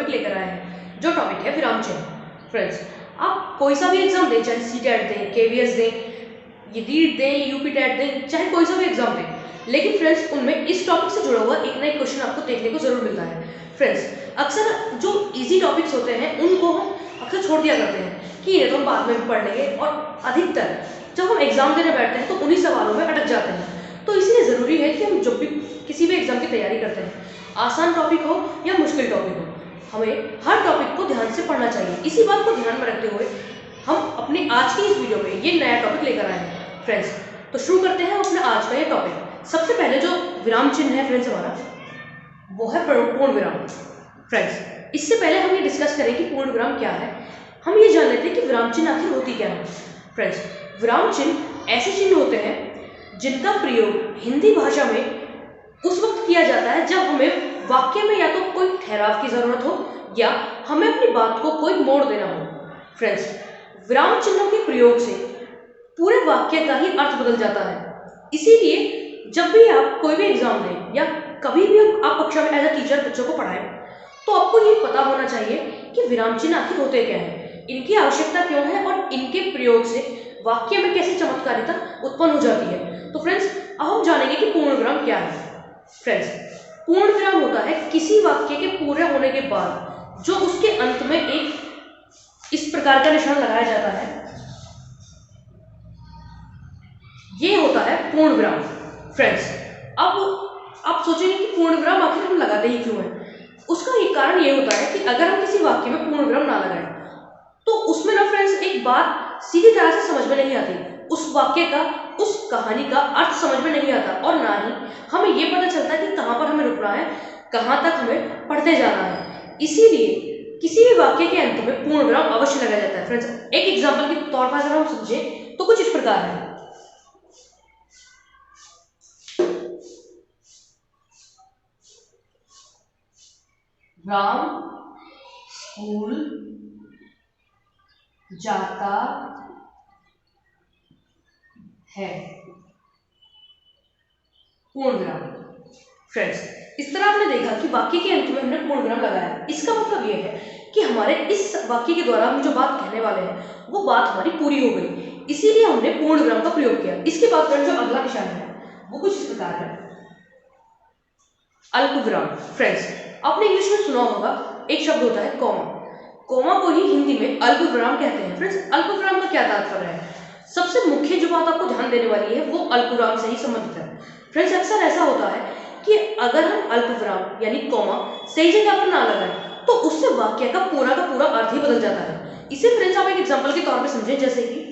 Topic लेकर आए हैं, जो टॉपिक है विराम चिन्ह। फ्रेंड्स, आप कोई सा भी एग्जाम दें, चाहे सीटेट दें, केवीएस दें, ये रीट दें, यूपीटेट दें, चाहे कोई सा भी एग्जाम दें, लेकिन फ्रेंड्स उनमें इस टॉपिक से जुड़ा हुआ एक ना एक क्वेश्चन आपको देखने को जरूर मिलता है। फ्रेंड्स, अक्सर जो इजी टॉपिक्स होते हैं उनको हम अक्सर छोड़ दिया करते हैं कि ये तो हम बाद में भी पढ़ लेंगे, और अधिकतर जब हम एग्जाम देने बैठते हैं तो उन्हीं सवालों में अटक जाते हैं। तो इसलिए ज़रूरी है कि हम जब भी किसी भी एग्जाम की तैयारी करते हैं, आसान टॉपिक हो या मुश्किल टॉपिक हो, हमें हर टॉपिक को ध्यान से पढ़ना चाहिए। इसी बात को ध्यान में रखते हुए हम अपनी आज की इस वीडियो में ये नया टॉपिक लेकर आए हैं। फ्रेंड्स, तो शुरू करते हैं अपना आज का ये टॉपिक। सबसे पहले जो विराम चिन्ह है फ्रेंड्स हमारा, वो है पूर्ण विराम। फ्रेंड्स, इससे पहले हम ये डिस्कस करें कि पूर्ण विराम क्या है, हम ये जान लेते हैं कि विराम चिन्ह आखिर होती क्या है। फ्रेंड्स, विराम चिन्ह ऐसे चिन्ह होते हैं जिनका प्रयोग हिंदी भाषा में उस वक्त किया जाता है जब हमें वाक्य में या तो कोई ठहराव की जरूरत हो या हमें अपनी बात को कोई मोड़ देना हो। फ्रेंड्स, विराम चिन्हों के प्रयोग से पूरे वाक्य का ही अर्थ बदल जाता है। इसीलिए जब भी आप कोई भी एग्जाम दें या कभी भी आप कक्षा में एज अ टीचर बच्चों को पढ़ाएं, तो आपको ये पता होना चाहिए कि विराम चिन्ह आखिर होते क्या हैं, इनकी आवश्यकता क्यों है और इनके प्रयोग से वाक्य में कैसी चमत्कारिता उत्पन्न हो जाती है। तो फ्रेंड्स, अब हम जानेंगे कि पूर्ण विराम क्या है। फ्रेंड्स, पूर्ण विराम होता है किसी वाक्य के पूरे होने के बाद जो उसके अंत में एक इस प्रकार का निशान लगाया जाता है, ये होता है पूर्ण विराम। फ्रेंड्स, अब आप सोचेंगे कि पूर्ण विराम आखिर हम लगाते ही क्यों हैं। उसका एक कारण ये होता है कि अगर हम किसी वाक्य में पूर्ण विराम ना लगाएं तो उसमें ना फ्रेंड्स एक बात सीधी तरह से समझ में नहीं आती, उस वाक्य का, उस कहानी का अर्थ समझ में नहीं आता, और ना ही हमें ये पता चलता है कि कहाँ पर हमें रुकना है, कहाँ तक हमें पढ़ते जाना है। इसीलिए किसी भी वाक्य के अंत में पूर्ण विराम अवश्य लगाया जाता है। फ्रेंड्स, एक एग्जाम्पल के तौर पर अगर हम समझें तो कुछ इस प्रकार है। राम स्कूल जाता है, पूर्ण विराम। फ्रेंड्स, इस तरह आपने देखा कि वाक्य के अंत में हमने पूर्ण विराम लगाया। इसका मतलब यह है कि हमारे इस वाक्य के द्वारा हम जो बात कहने वाले हैं वो बात हमारी पूरी हो गई, इसीलिए हमने पूर्ण विराम का प्रयोग किया। इसके बाद फ्रेंड्स जो अगला निशान है वो कुछ इस प्रकार है, अल्प विराम। फ्रेंड्स, आपने इंग्लिश में सुना होगा एक शब्द होता है कॉमा, कॉमा को ही हिंदी में अल्प विराम कहते हैं। फ्रेंड्स, अल्प विराम का क्या तात्पर्य है? सबसे मुख्य जो बात आपको ध्यान देने वाली है वो अल्प विराम से ही संबंधित है। फ्रेंड्स, अक्सर ऐसा होता है कि अगर हम अल्प विराम यानी कॉमा सही जगह पर ना लगाएं तो उससे वाक्य का पूरा अर्थ ही बदल जाता है। इसे फ्रेंड्स आप एक एग्जांपल के तौर पे समझें, जैसे कि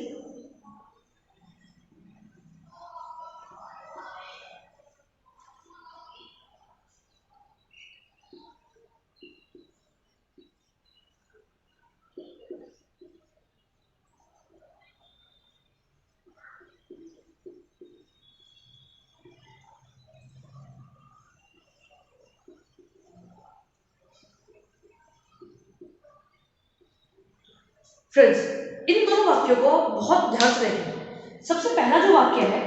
फ्रेंड्स, इन दोनों वाक्यों को बहुत ध्यान से देखें। सबसे पहला जो वाक्य है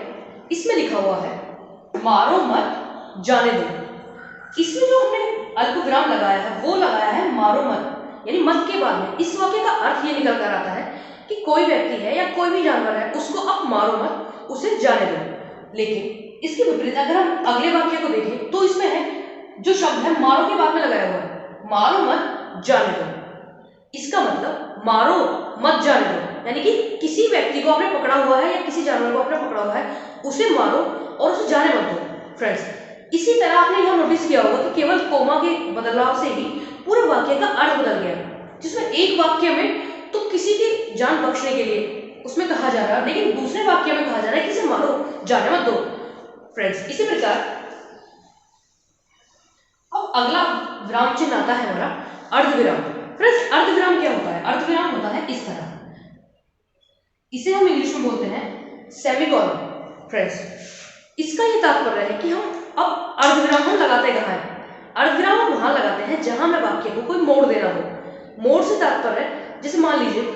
इसमें लिखा हुआ है मारो मत जाने दो। इसमें जो हमने अल्प विराम लगाया है वो लगाया है मारो मत, यानी मत के बाद में। इस वाक्य का अर्थ ये निकल कर आता है कि कोई व्यक्ति है या कोई भी जानवर है उसको आप मारो मत, उसे जाने दो। लेकिन इसके विपरीत अगर हम अगले वाक्य को देखें तो इसमें है जो शब्द है मारो के बाद में लगाया हुआ है, मारो मत जाने दो। इसका मतलब मारो मत जाने दो, यानी कि किसी व्यक्ति को आपने पकड़ा हुआ है या किसी जानवर को आपने पकड़ा हुआ है, उसे मारो और उसे जाने मत दो। फ्रेंड्स, इसी तरह आपने यह नोटिस किया होगा कि केवल कोमा के बदलाव से ही पूरे वाक्य का अर्थ बदल गया, जिसमें एक वाक्य में तो किसी की जान बख्शने के लिए उसमें कहा जा रहा है, लेकिन दूसरे वाक्य में कहा जा रहा है कि इसे मारो जाने मत दो। फ्रेंड्स, इसी प्रकार अब अगला विराम चिन्ह आता है हमारा अर्धविराम। फ्रेंड्स, अर्धविराम क्या होता है? अर्धविराम होता है इस तरह, इसे हम इंग्लिश में बोलते हैं सेमीकोलन। फ्रेंड्स, इसका ये तात्पर्य है कि हम अब अर्धविराम हम लगाते कहाँ हैं? अर्धविराम हम वहां लगाते हैं जहां में वाक्य को कोई मोड़ देना हो। मोड़ से तात्पर्य है, जैसे मान लीजिए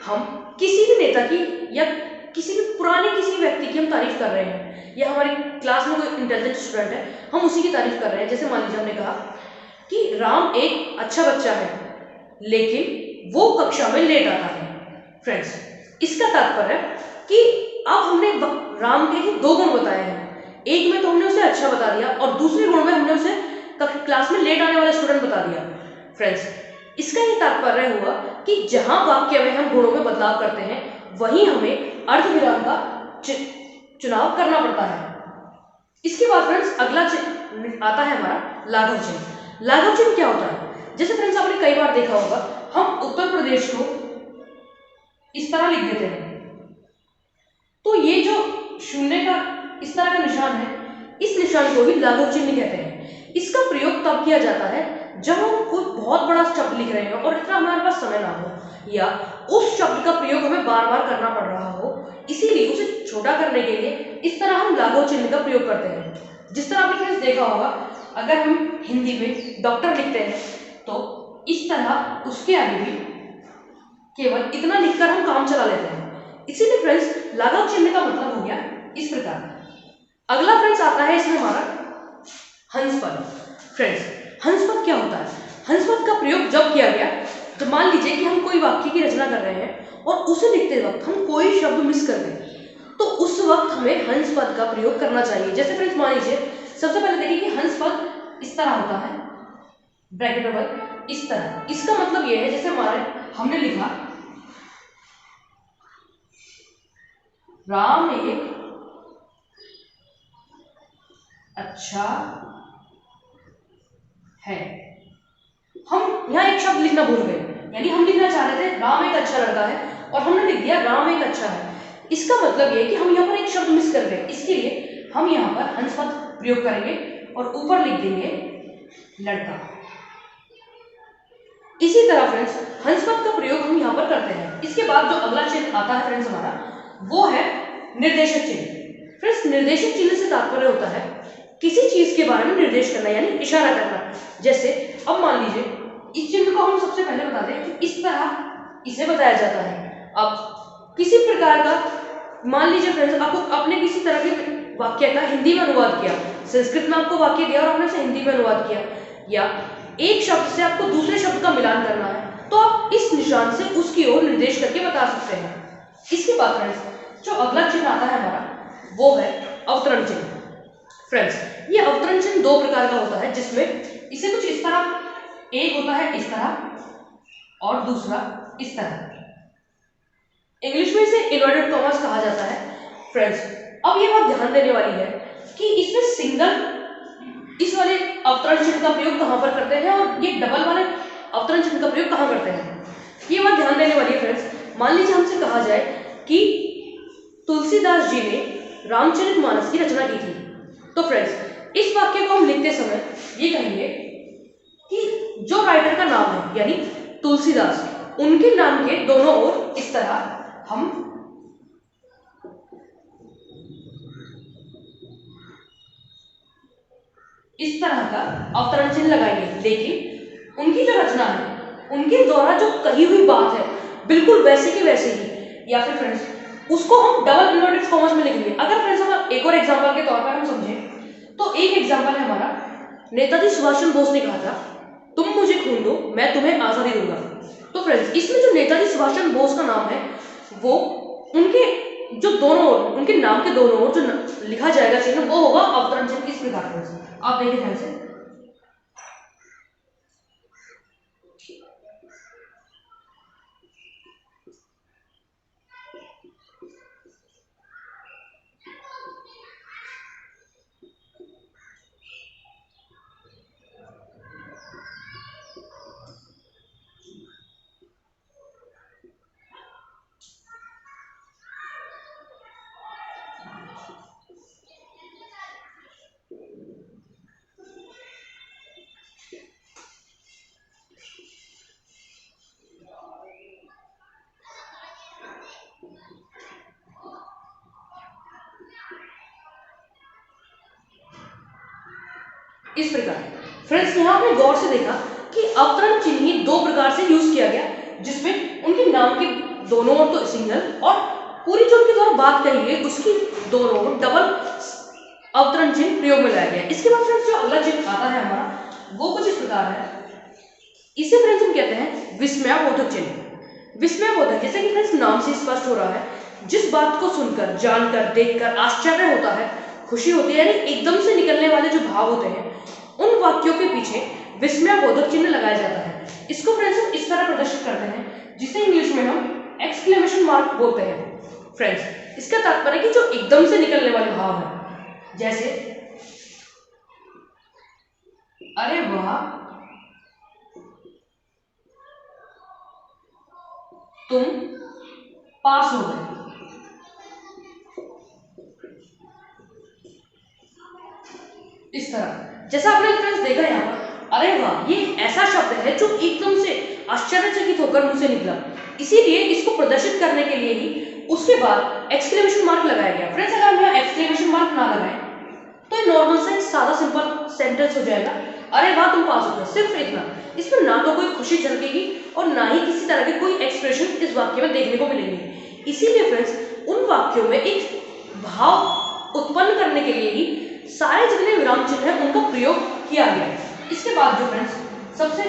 हम किसी भी नेता की या किसी भी पुराने किसी व्यक्ति की हम तारीफ कर रहे हैं, या हमारी क्लास में कोई इंटेलिजेंट स्टूडेंट है हम उसी की तारीफ कर रहे हैं। जैसे मान लीजिए हमने कहा कि राम एक अच्छा बच्चा है लेकिन वो कक्षा में लेट आता है। फ्रेंड्स, इसका तात्पर्य है कि अब हमने राम के ही दो गुण बताए हैं। एक में तो हमने उसे अच्छा बता दिया और दूसरे गुण में हमने उसे क्लास में लेट आने वाला स्टूडेंट बता दिया। फ्रेंड्स, इसका ये तात्पर्य हुआ कि जहां वाक्य में हम गुणों में बदलाव करते हैं वहीं हमें अर्धविराम का चुनाव करना पड़ता है। इसके बाद फ्रेंड्स अगला आता है हमारा लाघव चिन्ह। लाघव चिन्ह क्या होता है? जैसे फ्रेंड्स आपने कई बार देखा होगा, हम उत्तर प्रदेश को इस तरह लिख देते हैं, तो ये जो शून्य का इस तरह का निशान है, इस निशान को ही लाघव चिन्ह कहते हैं। इसका प्रयोग तब किया जाता है जब हम कोई बहुत बड़ा शब्द लिख रहे हो और इतना हमारे पास समय ना हो, या उस शब्द का प्रयोग हमें बार बार करना पड़ रहा हो, इसीलिए उसे छोटा करने के लिए इस तरह हम लाघव चिन्ह का प्रयोग करते हैं। जिस तरह आपने फ्रेंड्स देखा होगा, अगर हम हिंदी में डॉक्टर लिखते हैं तो इस तरह उसके आगे भी केवल इतना लिखकर हम काम चला लेते हैं। इसीलिए फ्रेंड्स लाघव चिन्ह का मतलब हो गया इस प्रकार। अगला फ्रेंड्स आता है इसमें हमारा हंस पद। फ्रेंड्स, हंस पद क्या होता है? हंस पद का प्रयोग जब किया गया, तो मान लीजिए कि हम कोई वाक्य की रचना कर रहे हैं और उसे लिखते वक्त हम कोई शब्द मिस कर दें, तो उस वक्त हमें हंस पद का प्रयोग करना चाहिए। जैसे फ्रेंड्स मान लीजिए, सबसे पहले देखिए कि हंस पद इस तरह होता है, ब्रैकेट में पद इस तरह। इसका मतलब यह है, जैसे हमने लिखा राम एक अच्छा है, हम यहां एक शब्द लिखना भूल गए, यानी हम लिखना चाह रहे थे राम एक अच्छा लड़का है और हमने लिख दिया राम एक अच्छा है। इसका मतलब यह है कि हम यहाँ पर एक शब्द मिस कर गए, इसके लिए हम यहाँ पर हंस पद प्रयोग करेंगे और ऊपर लिख देंगे लड़का। इसी तरह फ्रेंड्स हंस पद का प्रयोग हम यहाँ पर करते हैं। इसके बाद जो अगला चिन्ह आता है फ्रेंड्स हमारा, वो है निर्देशक चिन्ह। फ्रेंड्स, निर्देशक चिन्ह से तात्पर्य होता है किसी चीज के बारे में निर्देश करना, यानी इशारा करना। जैसे अब मान लीजिए इस चिन्ह को हम सबसे पहले बता दें कि इस तरह इसे बताया जाता है। अब किसी प्रकार का मान लीजिए फ्रेंड्स, आपको अपने किसी तरह के वाक्य का हिंदी में अनुवाद किया, संस्कृत में आपको वाक्य दिया और आपने उसे हिंदी में अनुवाद किया, या एक शब्द से आपको दूसरे शब्द का मिलान करना है, तो आप इस निशान से उसकी ओर निर्देश करके बता सकते हैं। इसके बाद फ्रेंड्स जो अगला चिन्ह आता है हमारा, वो है अवतरण चिन्ह। फ्रेंड्स, ये अवतरण चिन्ह दो प्रकार का होता है, जिसमें इसे कुछ इस तरह, एक होता है इस तरह और दूसरा इस तरह। इंग्लिश में इसे इन्वर्टेड कॉमास कहा जाता है। फ्रेंड्स, अब ये बात ध्यान देने वाली है कि इसमें सिंगल इस वाले अवतरण चिन्ह का प्रयोग कहां पर करते हैं और ये डबल वाले अवतरण चिन्ह का प्रयोग कहां करते हैं, ये बात ध्यान देने वाली है। फ्रेंड्स, मान लीजिए हमसे कहा जाए कि तुलसीदास जी ने रामचरितमानस की रचना की थी, तो फ्रेंड्स इस वाक्य को हम लिखते समय ये कहेंगे कि जो राइटर का नाम है यानी तुलसीदास, उनके नाम के दोनों ओर इस तरह हम इस तरह का अवतरण चिन्ह लगाएंगे, लेकिन उनकी जो रचना है, उनके द्वारा जो कही हुई बात है, बिल्कुल वैसे की वैसे ही, या फिर फ्रेंड्स उसको हम डबल इन्वर्टेड कॉमास में लिखेंगे। अगर फ्रेंड्स हम एक और एग्जांपल के तौर पर हम समझें, तो एक एग्जांपल है हमारा, नेताजी सुभाष चंद्र बोस ने कहा था, तुम मुझे खून दो मैं तुम्हें आजादी दूंगा। तो फ्रेंड्स इसमें जो नेताजी सुभाष चंद्र बोस का नाम है, वो उनके जो दोनों ओर, उनके नाम के दोनों ओर जो लिखा जाएगा चिन्ह, वो होगा अवतरण चिन्ह। किस प्रकार से आप देखिए ध्यान से, इस प्रकार। फ्रेंड्स यहाँ आपने गौर से देखा कि अवतरण चिन्ह ही दो प्रकार से यूज किया गया, जिसमें उनके नाम के दोनों ओर तो सिंगल और पूरी जो उनके द्वारा बात कही गई उसकी दोनों ओर डबल अवतरण चिन्ह प्रयोग में लाया गया। इसके बाद फ्रेंड्स जो अगला चिन्ह आता है हमारा, वो कुछ इस प्रकार है। इसे फ्रेंड्स हम कहते हैं विस्मयाबोधक चिन्ह। विस्मयाबोधक, जैसे कि फ्रेंड्स नाम से स्पष्ट हो रहा है, जिस बात को सुनकर, जानकर, देखकर आश्चर्य होता है, खुशी होती है, यानी एकदम से निकलने वाले जो भाव होते हैं, उन वाक्यों के पीछे विस्मयाबोधक चिन्ह लगाया जाता है। इसको फ्रेंड्स हम इस तरह प्रदर्शित करते हैं, जिसे इंग्लिश में हम एक्सक्लेमेशन मार्क बोलते हैं। फ्रेंड्स इसका तात्पर्य कि जो एकदम से निकलने वाले भाव है, जैसे अरे वाह, तुम पास हो गए। इस तरह, जैसा आपने फ्रेंड्स देखा यहाँ पर, अरे वाह, ये ऐसा शब्द है जो एकदम से आश्चर्यचकित होकर मुंह से निकला, इसीलिए इसको प्रदर्शित करने के लिए ही उसके बाद एक्सक्लेमेशन मार्क लगाया गया। फ्रेंड्स अगर हम यहाँ एक्सक्लेमेशन मार्क ना लगाएं तो ये नॉर्मल सा एक सादा सिंपल सेंटेंस हो जाएगा, अरे वाह तुम पास हो गए, सिर्फ इतना। इसमें ना तो कोई खुशी झलकेगी और ना ही किसी तरह के कोई एक्सप्रेशन इस वाक्य में देखने को मिलेंगे। इसीलिए फ्रेंड्स उन वाक्यों में एक भाव उत्पन्न करने के लिए ही सारे जितने विराम चिन्ह हैं उनका प्रयोग किया गया है। इसके बाद जो फ्रेंड्स सबसे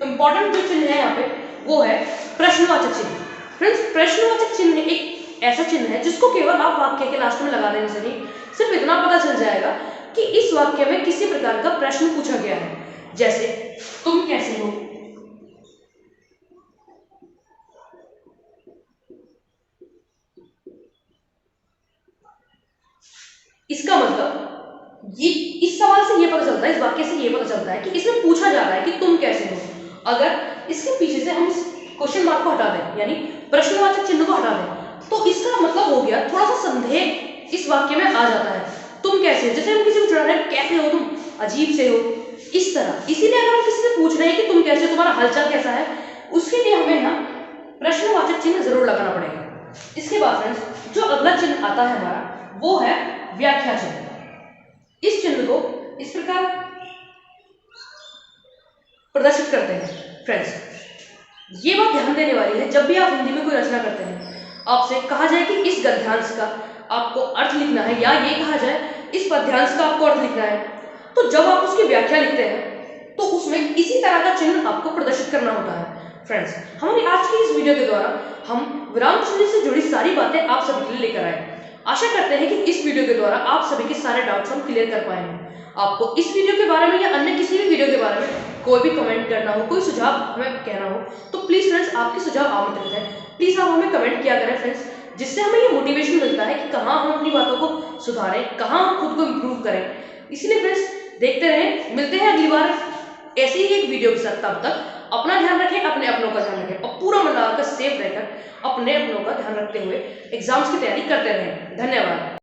इंपॉर्टेंट जो चिन्ह है यहाँ पे, वो है प्रश्नवाचक चिन्ह। फ्रेंड्स प्रश्नवाचक चिन्ह एक ऐसा चिन्ह है जिसको केवल आप वाक्य के लास्ट में लगा देने से नहीं, सिर्फ इतना पता चल जाएगा कि इस वाक्य में किसी प्रकार का प्रश्न पूछा गया है। जैसे तुम कैसे हो, इसका मतलब ये इस सवाल से ये पता चलता है, इस वाक्य से ये पता चलता है कि इसमें पूछा जा रहा है कि तुम कैसे हो। अगर इसके पीछे से हम इस क्वेश्चन मार्क को हटा दें, यानी प्रश्नवाचक चिन्ह को हटा दें, तो इसका मतलब हो गया थोड़ा सा संदेह इस वाक्य में आ जाता है। तुम कैसे हो, जैसे हम किसी को चिढ़ा रहे हैं, कैसे हो तुम, अजीब से हो, इस तरह। इसीलिए अगर हम किसी से पूछ रहे हैं कि तुम कैसे हो, तुम्हारा हालचाल कैसा है, उसके लिए हमें ना प्रश्नवाचक चिन्ह जरूर लगाना पड़ेगा। इसके बाद फ्रेंड्स जो अगला चिन्ह आता है हमारा, वो है व्याख्या चिन्ह। इस चिन्ह को इस प्रकार प्रदर्शित करते हैं। फ्रेंड्स ये बात ध्यान देने वाली है, जब भी आप हिंदी में कोई रचना करते हैं, आपसे कहा जाए कि इस गद्यांश का आपको अर्थ लिखना है, या ये कहा जाए इस पद्यांश का आपको अर्थ लिखना है, तो जब आप उसकी व्याख्या लिखते हैं तो उसमें इसी तरह का चिन्ह आपको प्रदर्शित करना होता है। फ्रेंड्स हमारी आज की इस वीडियो के द्वारा हम विराम चिन्ह से जुड़ी सारी बातें आप सभी के लिए लेकर आए। आशा करते हैं कि इस वीडियो के द्वारा आप सभी के सारे डाउट्स हम क्लियर कर पाएंगे। आपको इस वीडियो के बारे में या अन्य किसी भी वीडियो के बारे में कोई भी कमेंट करना हो, कोई सुझाव हमें कहना हो, तो प्लीज फ्रेंड्स आपके सुझाव आमंत्रित हैं। प्लीज आप हमें कमेंट किया करें फ्रेंड्स, जिससे हमें ये मोटिवेशन मिलता है कि कहाँ हम अपनी बातों को सुधारें, कहाँ हम खुद को इम्प्रूव करें। इसीलिए फ्रेंड्स देखते रहें, मिलते हैं अगली बार ऐसे ही एक वीडियो के साथ। तब तक अपना ध्यान रखें, अपने अपनों का ध्यान रखें और पूरा मन लगाकर सेफ रहकर अपने अपनों का ध्यान रखते हुए एग्जाम्स की तैयारी करते रहें। धन्यवाद।